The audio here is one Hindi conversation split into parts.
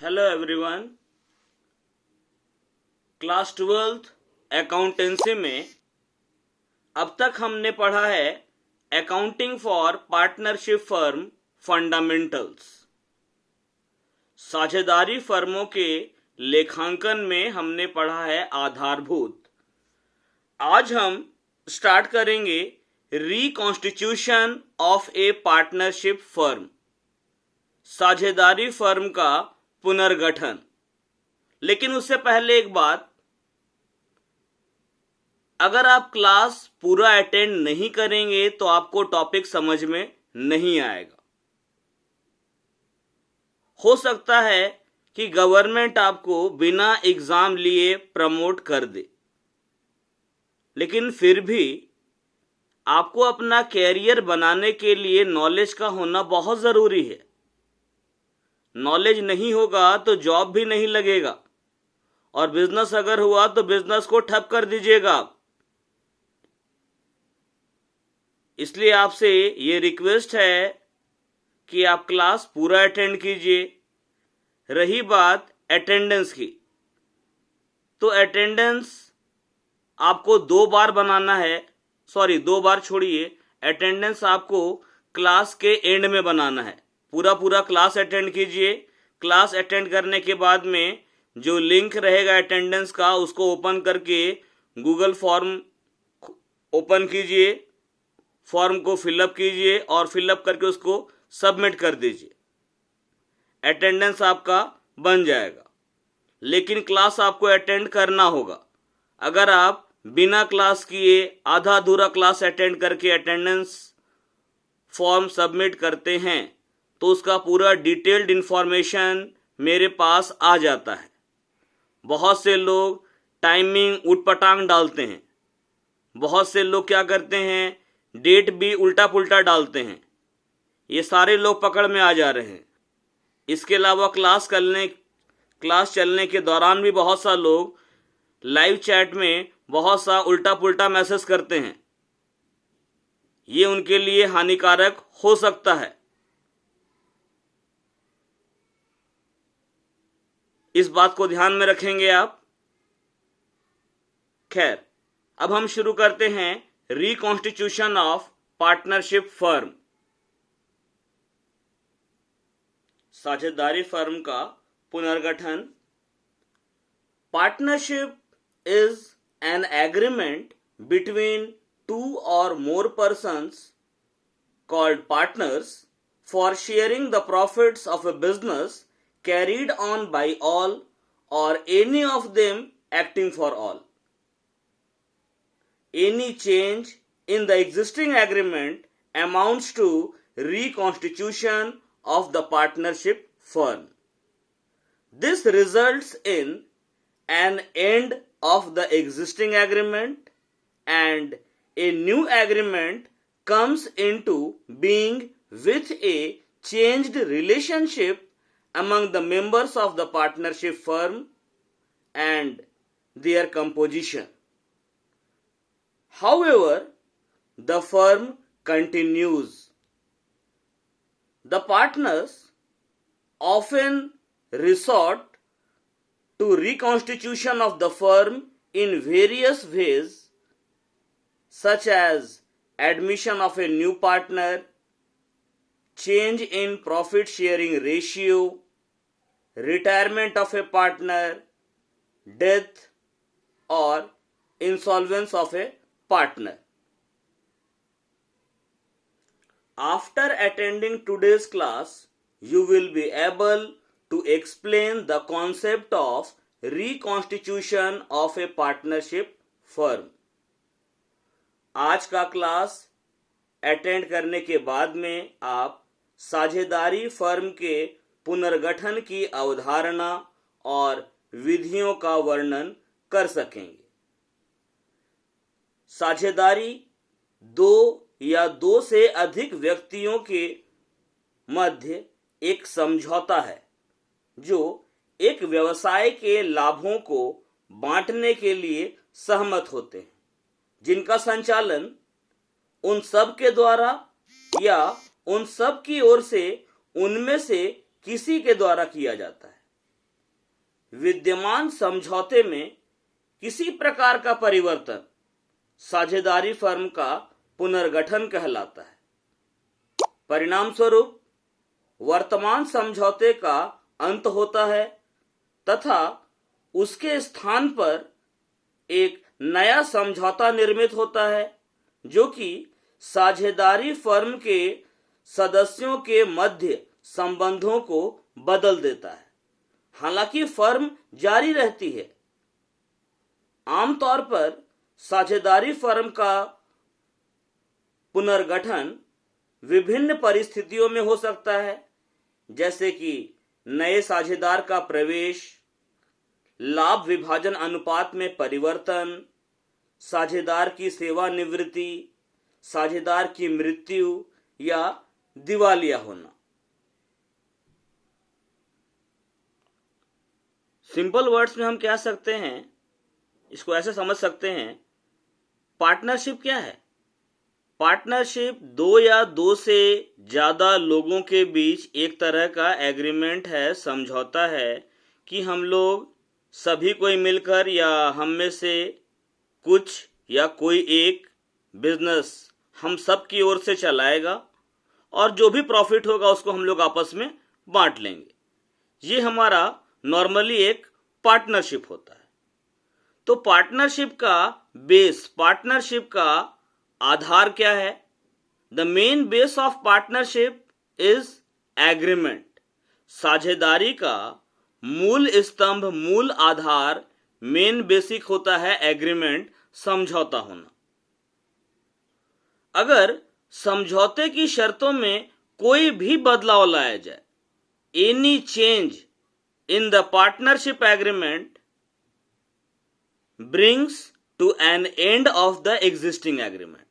Hello everyone. Class 12th accountancy में अब तक हमने पढ़ा है accounting for partnership firm fundamentals. साझेदारी फर्मों के लेखांकन में हमने पढ़ा है आधारभूत। आज हम स्टार्ट करेंगे reconstitution of A partnership firm, साझेदारी फर्म का पुनर्गठन। लेकिन उससे पहले एक बात, अगर आप क्लास पूरा अटेंड नहीं करेंगे तो आपको टॉपिक समझ में नहीं आएगा। हो सकता है कि गवर्नमेंट आपको बिना एग्जाम लिए प्रमोट कर दे, लेकिन फिर भी आपको अपना कैरियर बनाने के लिए नॉलेज का होना बहुत जरूरी है। नॉलेज नहीं होगा तो जॉब भी नहीं लगेगा, और बिजनेस अगर हुआ तो बिजनेस को ठप कर दीजिएगा आप। इसलिए आपसे ये रिक्वेस्ट है कि आप क्लास पूरा अटेंड कीजिए। रही बात अटेंडेंस की, तो अटेंडेंस आपको 2 बार बनाना है। 2 बार छोड़िए, अटेंडेंस आपको क्लास के एंड में बनाना है। पूरा क्लास अटेंड कीजिए। क्लास अटेंड करने के बाद में जो लिंक रहेगा अटेंडेंस का, उसको ओपन करके गूगल फॉर्म ओपन कीजिए, फॉर्म को फिलअप कीजिए और फिलअप करके उसको सबमिट कर दीजिए। अटेंडेंस आपका बन जाएगा। लेकिन क्लास आपको अटेंड करना होगा। अगर आप बिना क्लास किए आधा अधूरा क्लास अटेंड करके अटेंडेंस फॉर्म सबमिट करते हैं तो उसका पूरा डिटेल्ड इंफॉर्मेशन मेरे पास आ जाता है। बहुत से लोग टाइमिंग उटपटांग डालते हैं, बहुत से लोग क्या करते हैं, डेट भी उल्टा पुल्टा डालते हैं। ये सारे लोग पकड़ में आ जा रहे हैं। इसके अलावा क्लास चलने के दौरान भी बहुत सा लोग लाइव चैट में बहुत सा उल्टा पुल्टा मैसेज करते हैं। ये उनके लिए हानिकारक हो सकता है। इस बात को ध्यान में रखेंगे आप। खैर, अब हम शुरू करते हैं रिकॉन्स्टिट्यूशन ऑफ पार्टनरशिप फर्म, साझेदारी फर्म का पुनर्गठन। Partnership is an agreement between 2 or more persons called partners for sharing the profits of a business carried on by all or any of them acting for all. Any change in the existing agreement amounts to reconstitution of the partnership firm. This results in an end of the existing agreement and a new agreement comes into being with a changed relationship among the members of the partnership firm and their composition. However, the firm continues. The partners often resort to reconstitution of the firm in various ways, such as admission of a new partner, change in profit sharing ratio, retirement of a partner, death or insolvency of a partner. After attending today's class, you will be able to explain the concept of reconstitution of a partnership firm. आज का क्लास अटेंड करने के बाद में आप साझेदारी फर्म के पुनर्गठन की अवधारणा और विधियों का वर्णन कर सकेंगे। साझेदारी 2 या 2 से अधिक व्यक्तियों के मध्य एक समझौता है जो एक व्यवसाय के लाभों को बांटने के लिए सहमत होते हैं, जिनका संचालन उन सब के द्वारा या उन सब की ओर से उनमें से किसी के द्वारा किया जाता है। विद्यमान समझौते में किसी प्रकार का परिवर्तन साझेदारी फर्म का पुनर्गठन कहलाता है। परिणाम स्वरूप वर्तमान समझौते का अंत होता है तथा उसके स्थान पर एक नया समझौता निर्मित होता है जो कि साझेदारी फर्म के सदस्यों के मध्य संबंधों को बदल देता है। हालांकि फर्म जारी रहती है। आमतौर पर साझेदारी फर्म का पुनर्गठन विभिन्न परिस्थितियों में हो सकता है, जैसे कि नए साझेदार का प्रवेश, लाभ विभाजन अनुपात में परिवर्तन, साझेदार की सेवानिवृत्ति, साझेदार की मृत्यु या दिवालिया होना। सिंपल वर्ड्स में हम कह सकते हैं, इसको ऐसे समझ सकते हैं, पार्टनरशिप क्या है? पार्टनरशिप दो या दो से ज्यादा लोगों के बीच एक तरह का एग्रीमेंट है, समझौता है कि हम लोग सभी कोई मिलकर या हम में से कुछ या कोई एक बिजनेस हम सब की ओर से चलाएगा और जो भी प्रॉफिट होगा उसको हम लोग आपस में बांट लेंगे। ये हमारा नॉर्मली एक पार्टनरशिप होता है। तो पार्टनरशिप का बेस, पार्टनरशिप का आधार क्या है? The main base of partnership is agreement. साझेदारी का मूल स्तंभ, मूल आधार, मेन बेसिक होता है एग्रीमेंट, समझौता होना। अगर समझौते की शर्तों में कोई भी बदलाव लाया जाए, any change in the partnership agreement brings to an end of the existing agreement.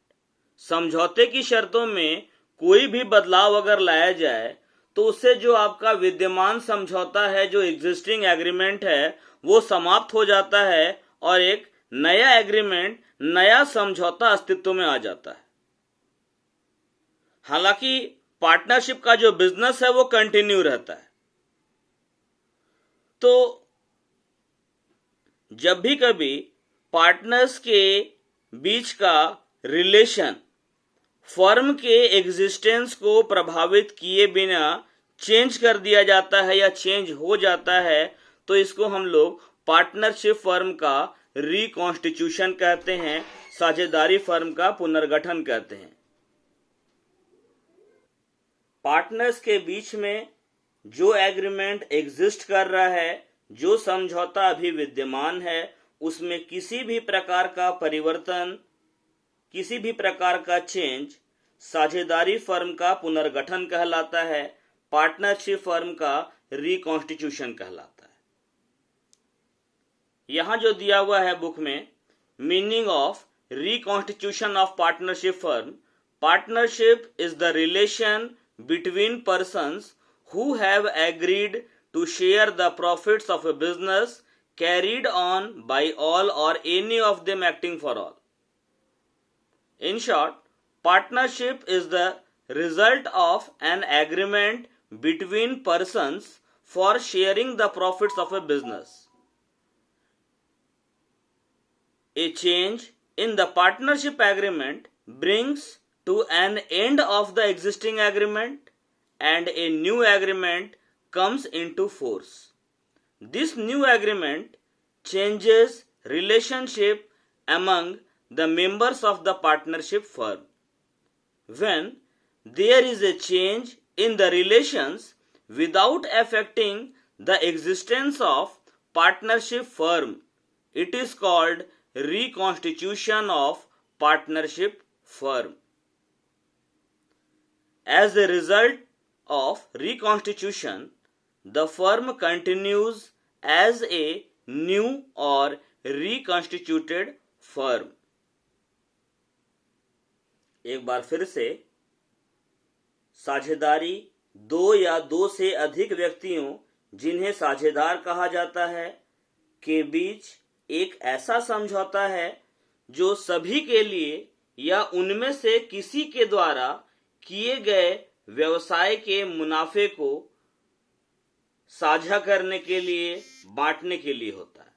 समझौते की शर्तों में कोई भी बदलाव अगर लाया जाए तो उससे जो आपका विद्यमान समझौता है, जो एग्जिस्टिंग एग्रीमेंट है, वो समाप्त हो जाता है और एक नया एग्रीमेंट, नया समझौता अस्तित्व में आ जाता है। हालांकि पार्टनरशिप का जो बिजनेस है वो कंटिन्यू रहता है। तो जब भी कभी पार्टनर्स के बीच का रिलेशन फर्म के एग्जिस्टेंस को प्रभावित किए बिना चेंज कर दिया जाता है या चेंज हो जाता है, तो इसको हम लोग पार्टनरशिप फर्म का रिकॉन्स्टिट्यूशन कहते हैं, साझेदारी फर्म का पुनर्गठन कहते हैं। पार्टनर्स के बीच में जो एग्रीमेंट एग्जिस्ट कर रहा है, जो समझौता अभी विद्यमान है, उसमें किसी भी प्रकार का परिवर्तन, किसी भी प्रकार का चेंज साझेदारी फर्म का पुनर्गठन कहलाता है, पार्टनरशिप फर्म का रिकॉन्स्टिट्यूशन कहलाता है। यहां जो दिया हुआ है बुक में, meaning of reconstitution of partnership firm, partnership is the relation between persons who have agreed to share the profits of a business carried on by all or any of them acting for all. In short, partnership is the result of an agreement between persons for sharing the profits of a business. A change in the partnership agreement brings to an end of the existing agreement and a new agreement comes into force. This new agreement changes relationship among the members of the partnership firm. When there is a change in the relations without affecting the existence of partnership firm, it is called reconstitution of partnership firm. As a result of reconstitution, the firm continues as a new or reconstituted firm. एक बार फिर से, साझेदारी दो या दो से अधिक व्यक्तियों, जिन्हें साझेदार कहा जाता है, के बीच एक ऐसा समझौता है जो सभी के लिए या उनमें से किसी के द्वारा किए गए व्यवसाय के मुनाफे को साझा करने के लिए, बांटने के लिए होता है।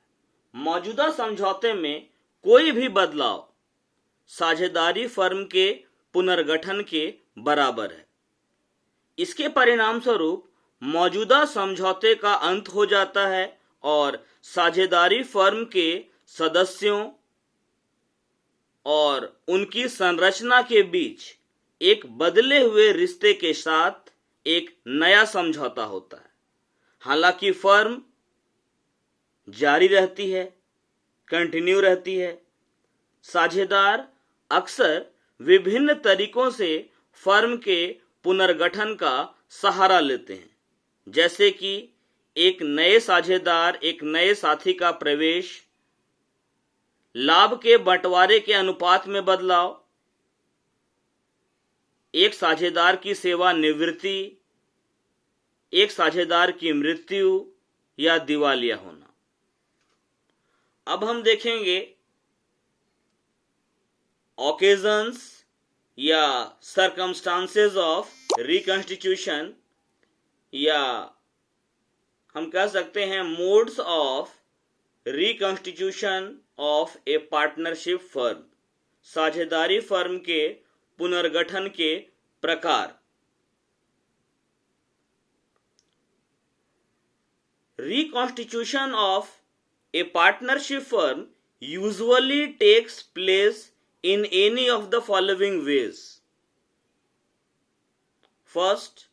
मौजूदा समझौते में कोई भी बदलाव साझेदारी फर्म के पुनर्गठन के बराबर है। इसके परिणाम स्वरूप मौजूदा समझौते का अंत हो जाता है और साझेदारी फर्म के सदस्यों और उनकी संरचना के बीच एक बदले हुए रिश्ते के साथ एक नया समझौता होता है। हालांकि फर्म जारी रहती है, कंटिन्यू रहती है। साझेदार अक्सर विभिन्न तरीकों से फर्म के पुनर्गठन का सहारा लेते हैं, जैसे कि एक नए साझेदार, एक नए साथी का प्रवेश, लाभ के बंटवारे के अनुपात में बदलाव, एक साझेदार की सेवानिवृत्ति, एक साझेदार की मृत्यु या दिवालिया होना। अब हम देखेंगे ओकेजन्स या सर्कमस्टांसेस ऑफ रिकॉन्स्टिट्यूशन, या हम कह सकते हैं modes of reconstitution of A partnership firm. साझेदारी फर्म के पुनर्गठन के प्रकार। Reconstitution of a partnership firm usually takes place in any of the following ways. First,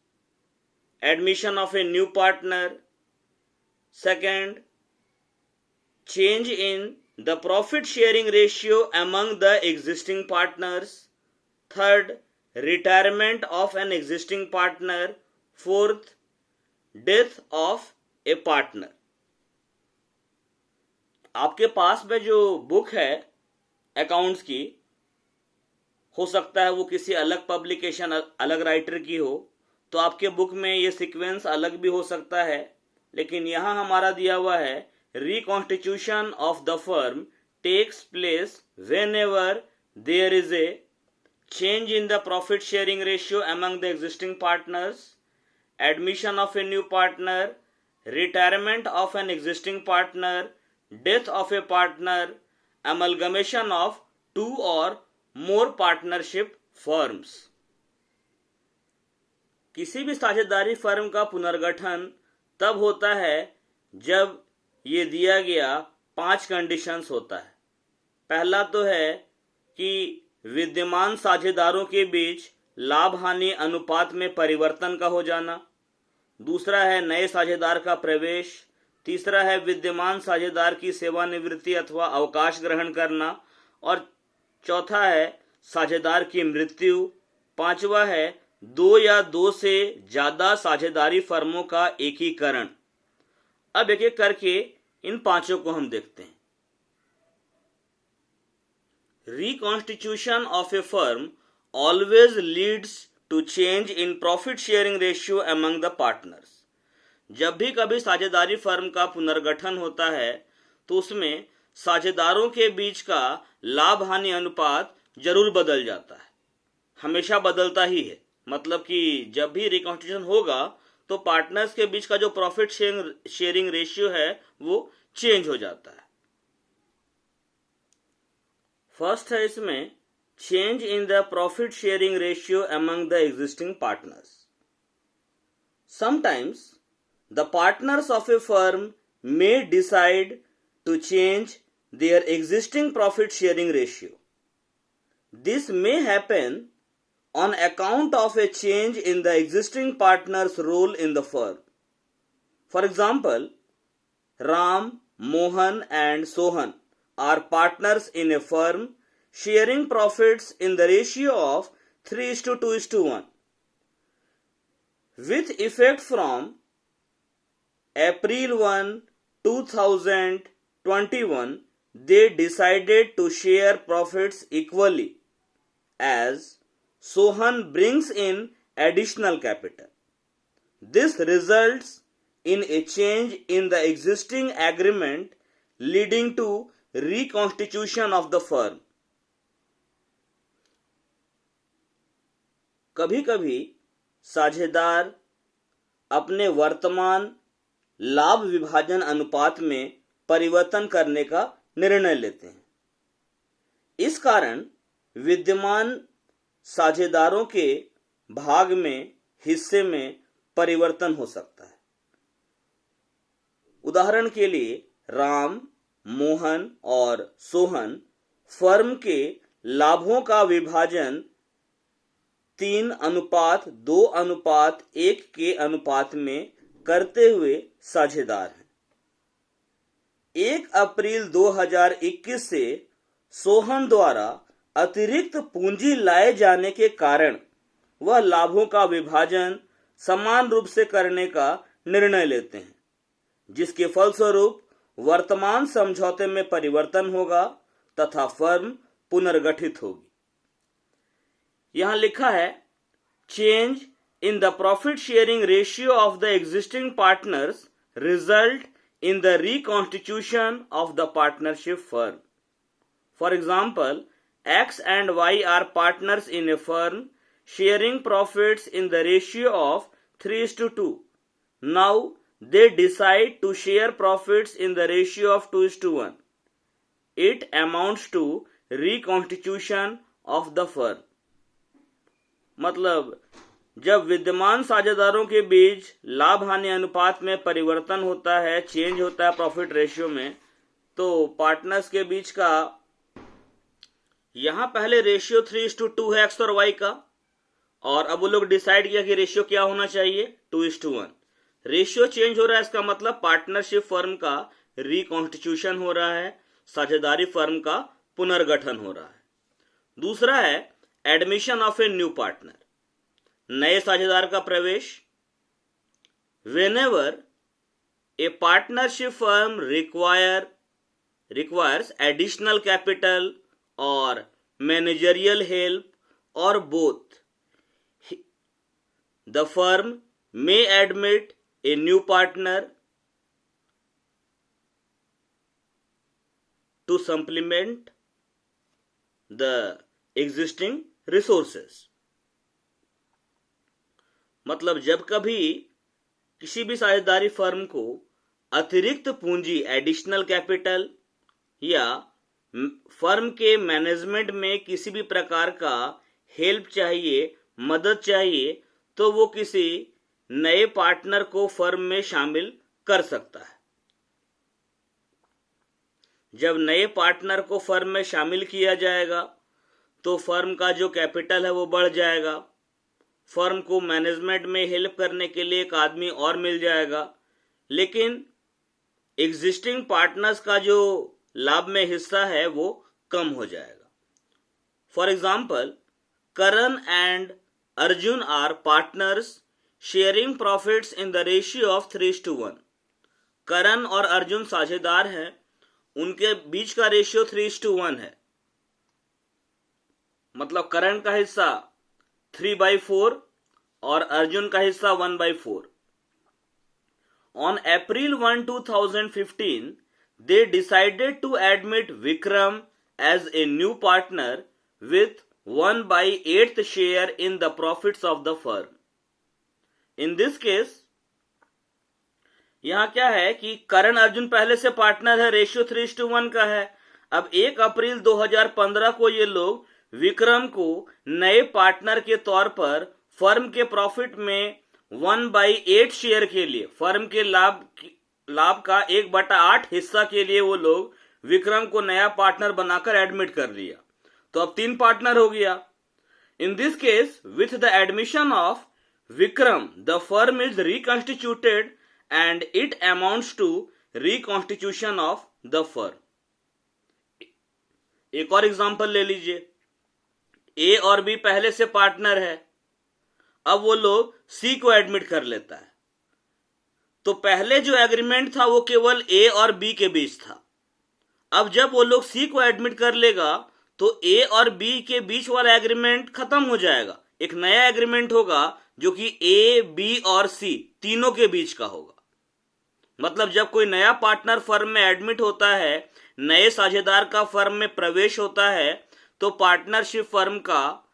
admission of a new partner. Second, change in the profit sharing ratio among the existing partners. Third, retirement of an existing partner. Fourth, death of A partner. आपके पास में जो बुक है अकाउंट्स की, हो सकता है वो किसी अलग पब्लिकेशन, अलग राइटर की हो, तो आपके बुक में ये सीक्वेंस अलग भी हो सकता है। लेकिन यहां हमारा दिया हुआ है reconstitution of the firm takes place whenever there is a change in the profit sharing ratio among the existing partners, admission of a new partner, retirement of an existing partner, death of a partner, amalgamation of two or more partnership firms। किसी भी साझेदारी फर्म का पुनर्गठन तब होता है जब ये दिया गया 5 कंडीशंस होता है। पहला तो है कि विद्यमान साझेदारों के बीच लाभ हानि अनुपात में परिवर्तन का हो जाना। दूसरा है नए साझेदार का प्रवेश। तीसरा है विद्यमान साझेदार की सेवानिवृत्ति अथवा अवकाश ग्रहण करना। और चौथा है साझेदार की मृत्यु। पांचवा है 2 या 2 से ज्यादा साझेदारी फर्मों का एकीकरण। अब एक एक करके इन पांचों को हम देखते हैं। Reconstitution of a firm always leads to change in profit sharing ratio among the partners। जब भी कभी साझेदारी फर्म का पुनर्गठन होता है तो उसमें साझेदारों के बीच का लाभ हानि अनुपात जरूर बदल जाता है, हमेशा बदलता ही है। मतलब कि जब भी रिकॉन्स्टिट्यूशन होगा तो पार्टनर्स के बीच का जो प्रॉफिट शेयरिंग रेशियो है वो चेंज हो जाता है। फर्स्ट है इसमें change in the profit sharing ratio among the existing partners। Sometimes the partners of a firm may decide to change their existing profit sharing ratio। This may happen on account of a change in the existing partner's role in the firm। For example, Ram, Mohan and Sohan are partners in a firm sharing profits in the ratio of 3:2:1 with effect from April 1, 2021 they decided to share profits equally as Sohan brings in additional capital। This results in a change in the existing agreement leading to reconstitution of the firm। कभी कभी साझेदार अपने वर्तमान लाभ विभाजन अनुपात में परिवर्तन करने का निर्णय लेते हैं। इस कारण विद्यमान साझेदारों के भाग में, हिस्से में परिवर्तन हो सकता है। उदाहरण के लिए राम, मोहन और सोहन फर्म के लाभों का विभाजन 3:2:1 के अनुपात में करते हुए साझेदार हैं। 1 अप्रैल 2021 से सोहन द्वारा अतिरिक्त पूंजी लाए जाने के कारण वह लाभों का विभाजन समान रूप से करने का निर्णय लेते हैं, जिसके फलस्वरूप वर्तमान समझौते में परिवर्तन होगा तथा फर्म पुनर्गठित होगी। यहां लिखा है, change in the profit sharing ratio of the existing partners result in the reconstitution of the partnership firm. For example, X and Y are partners in a firm sharing profits in the ratio of 3:2. Now they decide to share profits in the ratio of 2:1. It amounts to reconstitution of the firm. मतलब जब विद्यमान साझेदारों के बीच लाभ हानि अनुपात में परिवर्तन होता है, चेंज होता है प्रॉफिट रेशियो में, तो पार्टनर्स के बीच का यहां पहले रेशियो 3:2 है एक्स और वाई का, और अब वो लोग डिसाइड किया कि रेशियो क्या होना चाहिए, 2:1। रेशियो चेंज हो रहा है, इसका मतलब पार्टनरशिप फर्म का रिकॉन्स्टिट्यूशन हो रहा है, साझेदारी फर्म का पुनर्गठन हो रहा है। दूसरा है admission of a new partner, नए साझेदार का प्रवेश। Whenever a partnership firm requires additional capital or managerial help or both, the firm may admit a new partner to supplement the existing resources. मतलब जब कभी किसी भी साझेदारी फर्म को अतिरिक्त पूंजी, एडिशनल कैपिटल, या फर्म के मैनेजमेंट में किसी भी प्रकार का हेल्प चाहिए, मदद चाहिए, तो वो किसी नए पार्टनर को फर्म में शामिल कर सकता है। जब नए पार्टनर को फर्म में शामिल किया जाएगा तो फर्म का जो कैपिटल है वो बढ़ जाएगा, फर्म को मैनेजमेंट में हेल्प करने के लिए एक आदमी और मिल जाएगा, लेकिन एग्जिस्टिंग पार्टनर्स का जो लाभ में हिस्सा है वो कम हो जाएगा। For example, Karan and Arjun are partners sharing profits in the ratio of 3:1। Karan और अर्जुन साझेदार हैं, उनके बीच का रेशियो 3:1 है। मतलब करण का हिस्सा 3/4 और अर्जुन का हिस्सा 1/4। On April 1, 2015, they decided to admit Vikram as a new partner with 1/8 share in the profits of the firm. In this case, यहां क्या है कि करण अर्जुन पहले से पार्टनर है, रेशियो 3:1 का है। अब 1 अप्रैल 2015 को ये लोग विक्रम को नए पार्टनर के तौर पर फर्म के प्रॉफिट में 1/8 शेयर के लिए, फर्म के लाभ का 1/8 हिस्सा के लिए वो लोग विक्रम को नया पार्टनर बनाकर एडमिट कर लिया। तो अब 3 पार्टनर हो गया। In this case, with the admission of Vikram, the firm is reconstituted and it amounts to reconstitution of the firm. एक और एग्जांपल ले लीजिए, ए और बी पहले से पार्टनर है, अब वो लोग सी को एडमिट कर लेता है। तो पहले जो एग्रीमेंट था वो केवल ए और बी के बीच था। अब जब वो लोग सी को एडमिट कर लेगा तो ए और बी के बीच वाला एग्रीमेंट खत्म हो जाएगा, एक नया एग्रीमेंट होगा जो कि ए, बी और सी तीनों के बीच का होगा। मतलब जब कोई नया पार्टनर फर्म में एडमिट होता है, नए साझेदार का फर्म में प्रवेश होता है, तो पार्टनरशिप फर्म का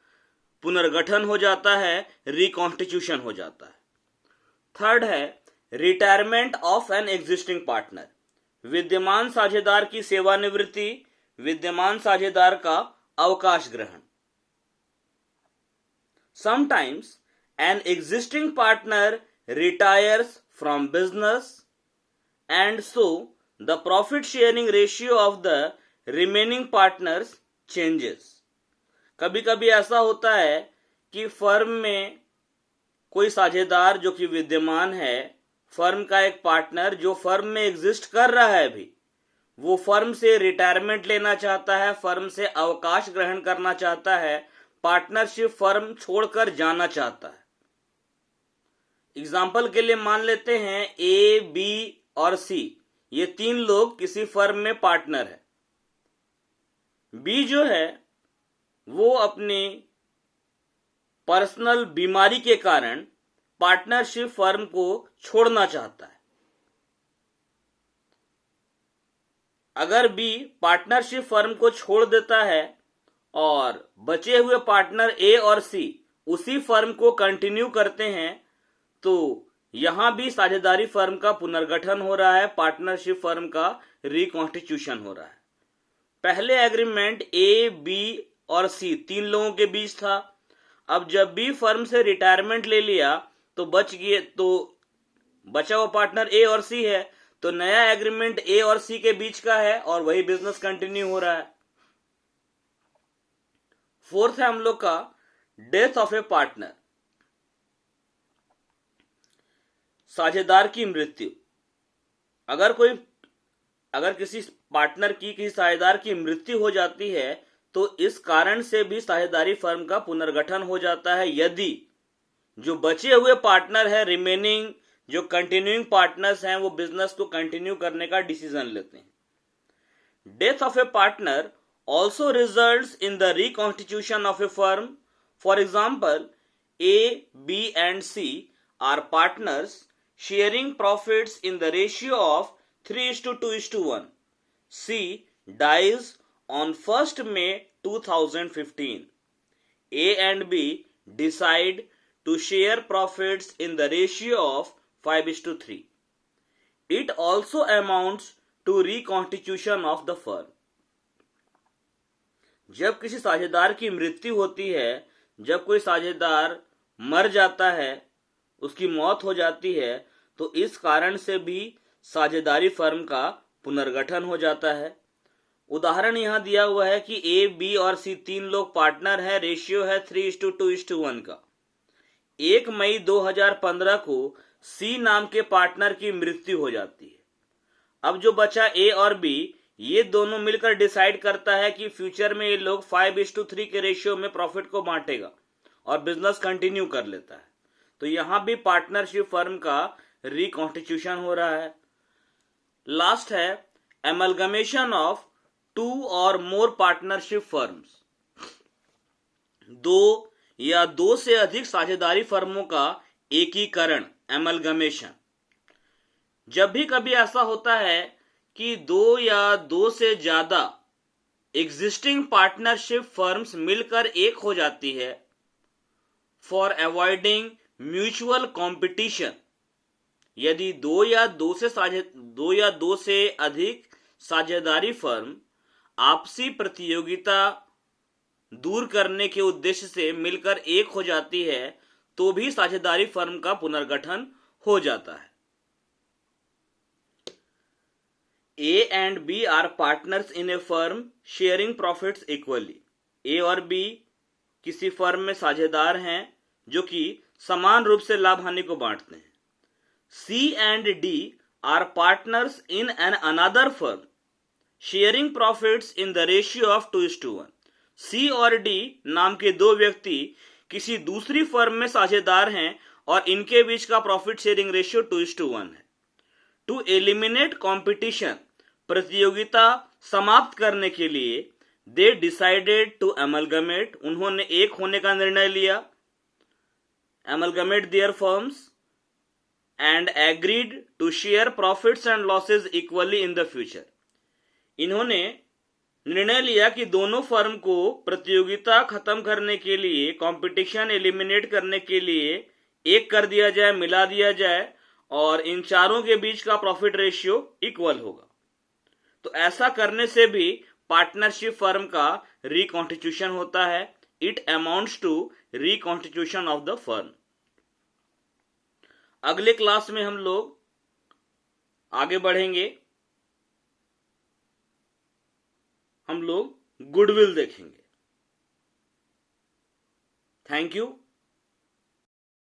पुनर्गठन हो जाता है, रिकॉन्स्टिट्यूशन हो जाता है। थर्ड है retirement of an existing partner, विद्यमान साझेदार की सेवानिवृत्ति, विद्यमान साझेदार का अवकाश ग्रहण। Sometimes an existing partner retires from business and so the profit sharing ratio of the remaining partners changes. कभी कभी ऐसा होता है कि फर्म में कोई साझेदार जो कि विद्यमान है, फर्म का एक पार्टनर जो फर्म में एग्जिस्ट कर रहा है अभी, वो फर्म से रिटायरमेंट लेना चाहता है, फर्म से अवकाश ग्रहण करना चाहता है, पार्टनरशिप फर्म छोड़कर जाना चाहता है। एग्जाम्पल के लिए मान लेते हैं ए, बी और सी, ये 3 लोग किसी फर्म में पार्टनर है। बी जो है वो अपनी पर्सनल बीमारी के कारण पार्टनरशिप फर्म को छोड़ना चाहता है। अगर बी पार्टनरशिप फर्म को छोड़ देता है और बचे हुए पार्टनर ए और सी उसी फर्म को कंटिन्यू करते हैं, तो यहां भी साझेदारी फर्म का पुनर्गठन हो रहा है, पार्टनरशिप फर्म का रिकॉन्स्टिट्यूशन हो रहा है। पहले एग्रीमेंट ए, बी और सी 3 लोगों के बीच था। अब जब बी फर्म से रिटायरमेंट ले लिया तो बचा हुआ पार्टनर ए और सी है, तो नया एग्रीमेंट ए और सी के बीच का है और वही बिजनेस कंटिन्यू हो रहा है। फोर्थ है हम लोग का डेथ ऑफ ए पार्टनर, साझेदार की मृत्यु। अगर किसी पार्टनर की, किसी साझेदार की मृत्यु हो जाती है तो इस कारण से भी साझेदारी फर्म का पुनर्गठन हो जाता है, यदि जो बचे हुए पार्टनर है, रिमेनिंग जो कंटिन्यूइंग पार्टनर्स हैं, वो बिजनेस को कंटिन्यू करने का डिसीजन लेते हैं। Death of a partner also results in the reconstitution of a firm. For example, A, B and C are partners sharing profits in the ratio of 3:2:1. C dies on 1st May 2015. A and B decide to share profits in the ratio of 5:3. It also amounts to reconstitution of the firm. जब किसी साझेदार की मृत्यु होती है, जब कोई साझेदार मर जाता है, उसकी मौत हो जाती है, तो इस कारण से भी साझेदारी फर्म का पुनर्गठन हो जाता है। उदाहरण यहां दिया हुआ है कि ए, बी और सी 3 लोग पार्टनर हैं, रेशियो है 3:2:1 का। 1 मई 2015 को सी नाम के पार्टनर की मृत्यु हो जाती है। अब जो बचा ए और बी, ये दोनों मिलकर डिसाइड करता है कि फ्यूचर में ये लोग 5:3 के रेशियो में प्रॉफिट को बांटेगा और बिजनेस कंटिन्यू कर लेता है। तो यहां भी पार्टनरशिप फर्म का रिकॉन्स्टिट्यूशन हो रहा है। लास्ट है एमलगमेशन ऑफ 2 और मोर पार्टनरशिप फर्म्स, 2 या 2 से अधिक साझेदारी फर्मों का एकीकरण, एमलगमेशन। जब भी कभी ऐसा होता है कि 2 या 2 से ज्यादा एग्जिस्टिंग पार्टनरशिप फर्म्स मिलकर एक हो जाती है, फॉर अवॉइडिंग म्यूचुअल कंपटीशन, यदि 2 या 2 से अधिक साझेदारी फर्म आपसी प्रतियोगिता दूर करने के उद्देश्य से मिलकर एक हो जाती है, तो भी साझेदारी फर्म का पुनर्गठन हो जाता है। A and B are partners in a firm sharing profits equally. A और बी किसी फर्म में साझेदार हैं जो कि समान रूप से लाभ हानि को बांटते हैं। C and D are partners in another firm, sharing profits in the ratio of 2:1. C और D नाम के 2 व्यक्ति किसी दूसरी फर्म में साझेदार हैं और इनके बीच का प्रॉफिट शेयरिंग रेशियो 2:1 है। टू एलिमिनेट कॉम्पिटिशन, प्रतियोगिता समाप्त करने के लिए, दे डिसाइडेड टू एमलगमेट, उन्होंने एक होने का निर्णय लिया, amalgamate their firms and agreed to share profits and losses equally in the future. इन्होंने निर्णय लिया कि दोनों फर्म को प्रतियोगिता खत्म करने के लिए, कंपटीशन एलिमिनेट करने के लिए एक कर दिया जाए, मिला दिया जाए और इन चारों के बीच का प्रॉफिट रेशियो इक्वल होगा। तो ऐसा करने से भी पार्टनरशिप फर्म का रिकॉन्स्टिट्यूशन होता है। It amounts to reconstitution of the firm. अगले क्लास में हम लोग आगे बढ़ेंगे, हम लोग गुडविल देखेंगे। Thank you.